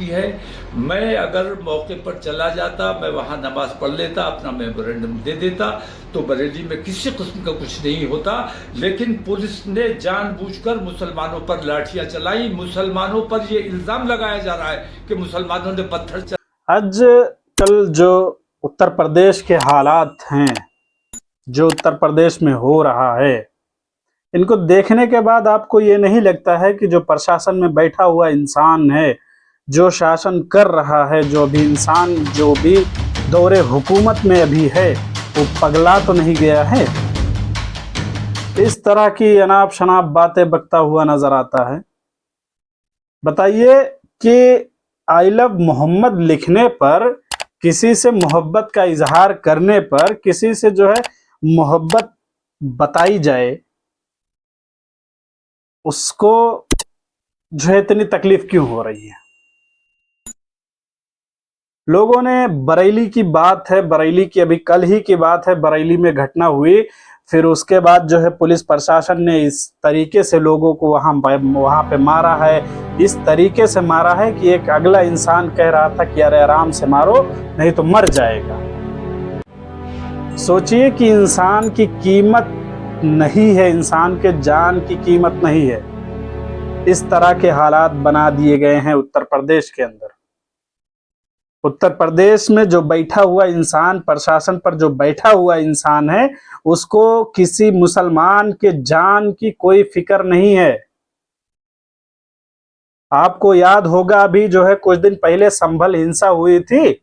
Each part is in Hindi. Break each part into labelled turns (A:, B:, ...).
A: है। मैं अगर मौके पर चला जाता, मैं वहाँ नमाज पढ़ लेता, अपना मेमोरेंडम दे देता, तो बरेली में किसी किस्म का कुछ नहीं होता। लेकिन पुलिस ने जानबूझकर मुसलमानों पर लाठियां चलाई। मुसलमानों पर ये इल्ज़ाम लगाया जा रहा है कि मुसलमानों ने पत्थर
B: आज कल जो उत्तर प्रदेश के हालात हैं, जो उत्तर प्रदेश में हो रहा है, इनको देखने के बाद आपको ये नहीं लगता है कि जो प्रशासन में बैठा हुआ इंसान है, जो शासन कर रहा है, जो भी इंसान जो भी दौरे हुकूमत में अभी है, वो पगला तो नहीं गया है? इस तरह की अनाप शनाप बातें बकता हुआ नजर आता है। बताइए कि आई लव मोहम्मद लिखने पर, किसी से मोहब्बत का इजहार करने पर, किसी से जो है मोहब्बत बताई जाए, उसको जो है इतनी तकलीफ क्यों हो रही है? लोगों ने बरेली की बात है, बरेली की अभी कल ही की बात है, बरेली में घटना हुई, फिर उसके बाद जो है पुलिस प्रशासन ने इस तरीके से लोगों को वहां पे मारा है, इस तरीके से मारा है कि एक अगला इंसान कह रहा था कि अरे आराम से मारो नहीं तो मर जाएगा। सोचिए कि इंसान की कीमत नहीं है, इंसान के जान की कीमत नहीं है। इस तरह के हालात बना दिए गए हैं उत्तर प्रदेश के अंदर। उत्तर प्रदेश में जो बैठा हुआ इंसान, प्रशासन पर जो बैठा हुआ इंसान है, उसको किसी मुसलमान के जान की कोई फिक्र नहीं है। आपको याद होगा अभी जो है कुछ दिन पहले संभल हिंसा हुई थी,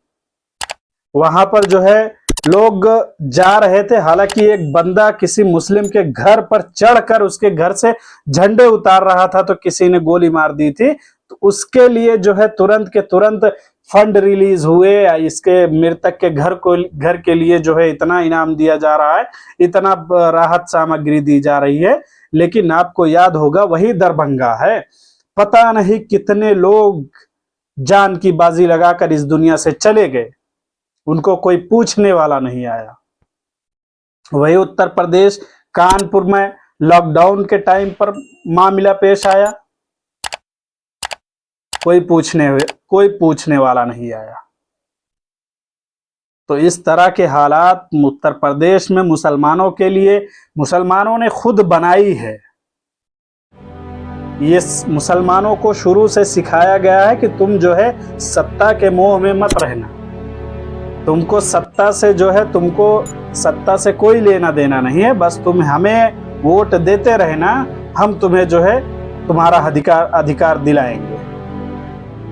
B: वहां पर जो है लोग जा रहे थे, हालांकि एक बंदा किसी मुस्लिम के घर पर चढ़कर उसके घर से झंडे उतार रहा था, तो किसी ने गोली मार दी थी। तो उसके लिए जो है तुरंत के तुरंत फंड रिलीज हुए, इसके मृतक के घर के लिए जो है इतना इनाम दिया जा रहा है, इतना राहत सामग्री दी जा रही है। लेकिन आपको याद होगा वही दरभंगा है, पता नहीं कितने लोग जान की बाजी लगाकर इस दुनिया से चले गए, उनको कोई पूछने वाला नहीं आया। वही उत्तर प्रदेश कानपुर में लॉकडाउन के टाइम पर मामला पेश आया, कोई पूछने वाला नहीं आया। तो इस तरह के हालात उत्तर प्रदेश में मुसलमानों के लिए मुसलमानों ने खुद बनाई है। ये मुसलमानों को शुरू से सिखाया गया है कि तुम जो है सत्ता के मोह में मत रहना, तुमको सत्ता से जो है, तुमको सत्ता से कोई लेना देना नहीं है, बस तुम हमें वोट देते रहना, हम तुम्हें जो है तुम्हारा अधिकार दिलाएंगे।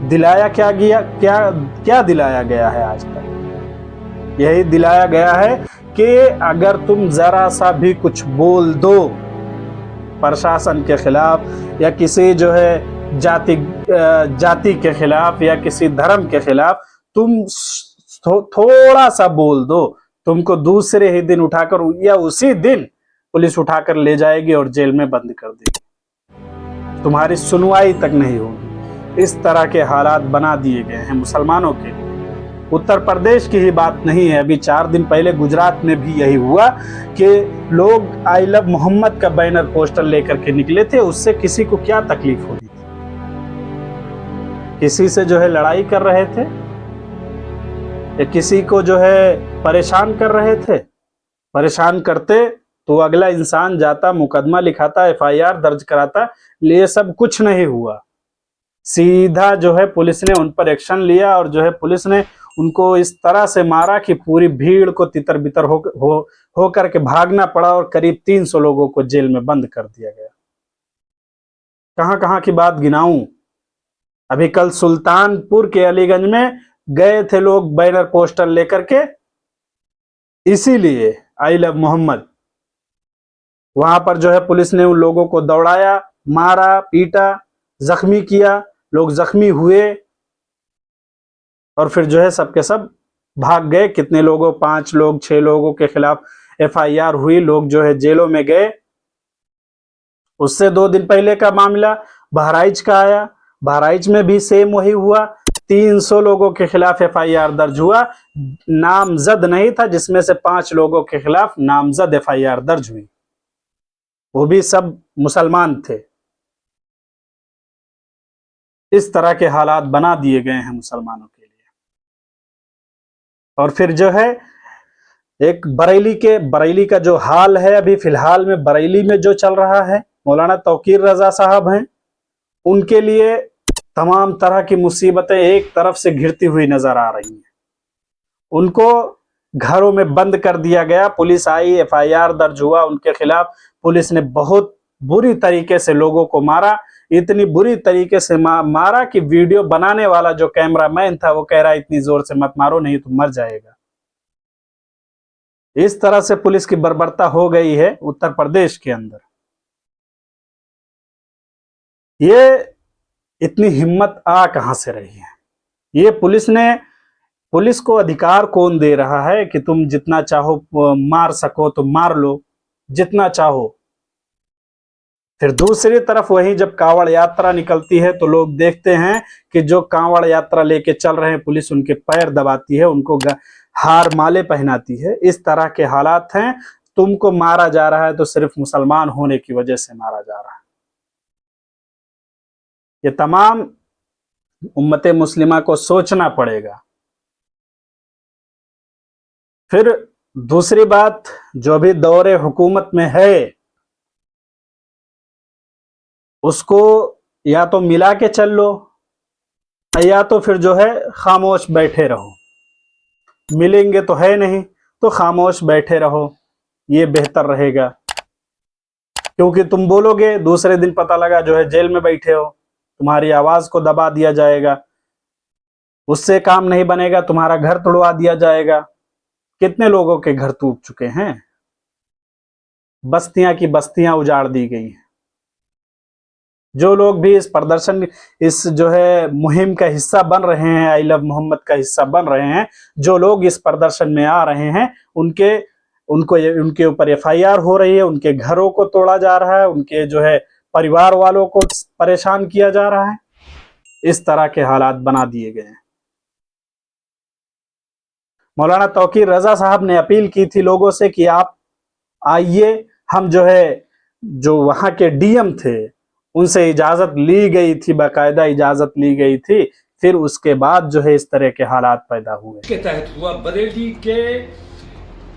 B: दिलाया क्या गया, क्या दिलाया गया है आज तक? यही दिलाया गया है कि अगर तुम जरा सा भी कुछ बोल दो प्रशासन के खिलाफ, या किसी जो है जाति के खिलाफ, या किसी धर्म के खिलाफ, तुम थोड़ा सा बोल दो, तुमको दूसरे ही दिन उठाकर या उसी दिन पुलिस उठाकर ले जाएगी और जेल में बंद कर देगी, तुम्हारी सुनवाई तक नहीं होगी। इस तरह के हालात बना दिए गए हैं मुसलमानों के। उत्तर प्रदेश की ही बात नहीं है, अभी 4 दिन पहले गुजरात में भी यही हुआ कि लोग आई लव मोहम्मद का बैनर पोस्टर लेकर के निकले थे। उससे किसी को क्या तकलीफ हो रही थी? किसी से जो है लड़ाई कर रहे थे, या किसी को जो है परेशान कर रहे थे? परेशान करते तो अगला इंसान जाता, मुकदमा लिखाता, FIR दर्ज कराता, ये सब कुछ नहीं हुआ। सीधा जो है पुलिस ने उन पर एक्शन लिया, और जो है पुलिस ने उनको इस तरह से मारा कि पूरी भीड़ को तितर बितर हो करके भागना पड़ा, और करीब 300 लोगों को जेल में बंद कर दिया गया। कहां कहां की बात गिनाऊं? अभी कल सुल्तानपुर के अलीगंज में गए थे लोग बैनर पोस्टर लेकर के, इसीलिए आई लव मोहम्मद। वहां पर जो है पुलिस ने उन लोगों को दौड़ाया, मारा, पीटा, जख्मी किया, लोग जख्मी हुए, और फिर जो है सबके सब भाग गए। कितने लोगों, 5 लोग 6 लोगों के खिलाफ FIR हुई, लोग जो है जेलों में गए। उससे 2 दिन पहले का मामला बहराइच का आया, बहराइच में भी सेम वही हुआ, 300 लोगों के खिलाफ FIR दर्ज हुआ, नामजद नहीं था, जिसमें से 5 लोगों के खिलाफ नामजद FIR दर्ज हुई, वो भी सब मुसलमान थे। इस तरह के हालात बना दिए गए हैं मुसलमानों के लिए। और फिर जो है एक बरेली का जो हाल है, अभी फिलहाल में बरेली में जो चल रहा है, मौलाना तौकीर रजा साहब हैं, उनके लिए तमाम तरह की मुसीबतें एक तरफ से घिरती हुई नजर आ रही हैं। उनको घरों में बंद कर दिया गया, पुलिस आई, FIR दर्ज हुआ उनके खिलाफ। पुलिस ने बहुत बुरी तरीके से लोगों को मारा, इतनी बुरी तरीके से मारा कि वीडियो बनाने वाला जो कैमरामैन था वो कह रहा इतनी जोर से मत मारो नहीं तो मर जाएगा। इस तरह से पुलिस की बर्बरता हो गई है उत्तर प्रदेश के अंदर। ये इतनी हिम्मत आ कहां से रही है? ये पुलिस को अधिकार कौन दे रहा है कि तुम जितना चाहो मार सको तो मार लो, जितना चाहो। फिर दूसरी तरफ वही जब कांवड़ यात्रा निकलती है तो लोग देखते हैं कि जो कांवड़ यात्रा लेके चल रहे हैं, पुलिस उनके पैर दबाती है, उनको हार माले पहनाती है। इस तरह के हालात हैं। तुमको मारा जा रहा है तो सिर्फ मुसलमान होने की वजह से मारा जा रहा है। ये तमाम उम्मत मुस्लिमा को सोचना पड़ेगा। फिर दूसरी बात, जो भी दौरे हुकूमत में है उसको या तो मिला के चल लो या तो फिर जो है खामोश बैठे रहो। मिलेंगे तो है नहीं तो खामोश बैठे रहो, ये बेहतर रहेगा। क्योंकि तुम बोलोगे, दूसरे दिन पता लगा जो है जेल में बैठे हो, तुम्हारी आवाज को दबा दिया जाएगा, उससे काम नहीं बनेगा, तुम्हारा घर तोड़वा दिया जाएगा। कितने लोगों के घर टूट चुके हैं, बस्तियां की बस्तियां उजाड़ दी गई हैं। जो लोग भी इस प्रदर्शन, इस जो है मुहिम का हिस्सा बन रहे हैं, आई लव मोहम्मद का हिस्सा बन रहे हैं, जो लोग इस प्रदर्शन में आ रहे हैं, उनके ऊपर FIR हो रही है, उनके घरों को तोड़ा जा रहा है, उनके जो है परिवार वालों को परेशान किया जा रहा है। इस तरह के हालात बना दिए गए हैं। मौलाना तौकीर रजा साहब ने अपील की थी लोगों से कि आप आइए, हम जो है जो वहां के DM थे उनसे इजाजत ली गई थी, बाकायदा इजाजत ली गई थी। फिर उसके बाद जो है इस तरह के हालात पैदा हुए।
A: के तहत हुआ। बरेली के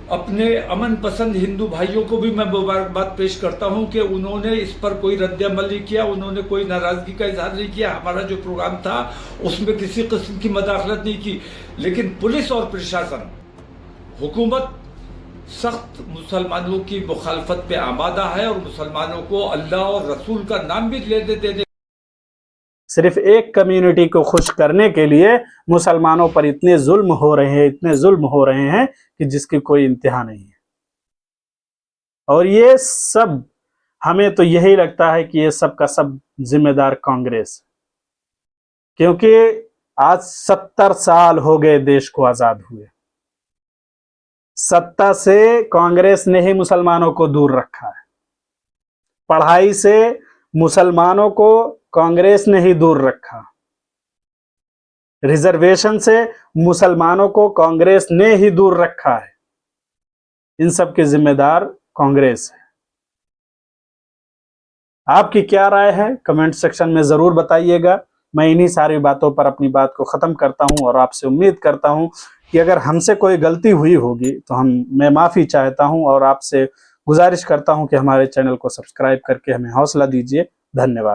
A: अपने अमन पसंद हिंदू भाइयों को भी मैं मुबारकबाद पेश करता हूं कि उन्होंने इस पर कोई रद्द-ए-अमल नहीं किया, उन्होंने कोई नाराजगी का इजहार नहीं किया। हमारा जो प्रोग्राम था उसमें किसी किस्म की मदाखलत नहीं की। लेकिन पुलिस और प्रशासन, हुकूमत सख्त मुसलमानों की मुखालफत पे आमादा है और मुसलमानों को अल्लाह और रसूल का नाम भी लेने देने,
B: सिर्फ एक कम्युनिटी को खुश करने के लिए मुसलमानों पर इतने जुल्म हो रहे हैं कि जिसकी कोई इंतहा नहीं है। और ये सब, हमें तो यही लगता है कि ये सब का सब जिम्मेदार कांग्रेस, क्योंकि आज 70 साल हो गए देश को आजाद हुए। सत्ता से कांग्रेस ने ही मुसलमानों को दूर रखा है, पढ़ाई से मुसलमानों को कांग्रेस ने ही दूर रखा, रिजर्वेशन से मुसलमानों को कांग्रेस ने ही दूर रखा है। इन सब के जिम्मेदार कांग्रेस है। आपकी क्या राय है कमेंट सेक्शन में जरूर बताइएगा। मैं इन्हीं सारी बातों पर अपनी बात को खत्म करता हूं और आपसे उम्मीद करता हूं कि अगर हमसे कोई गलती हुई होगी तो मैं माफी चाहता हूं और आपसे गुजारिश करता हूं कि हमारे चैनल को सब्सक्राइब करके हमें हौसला दीजिए। धन्यवाद।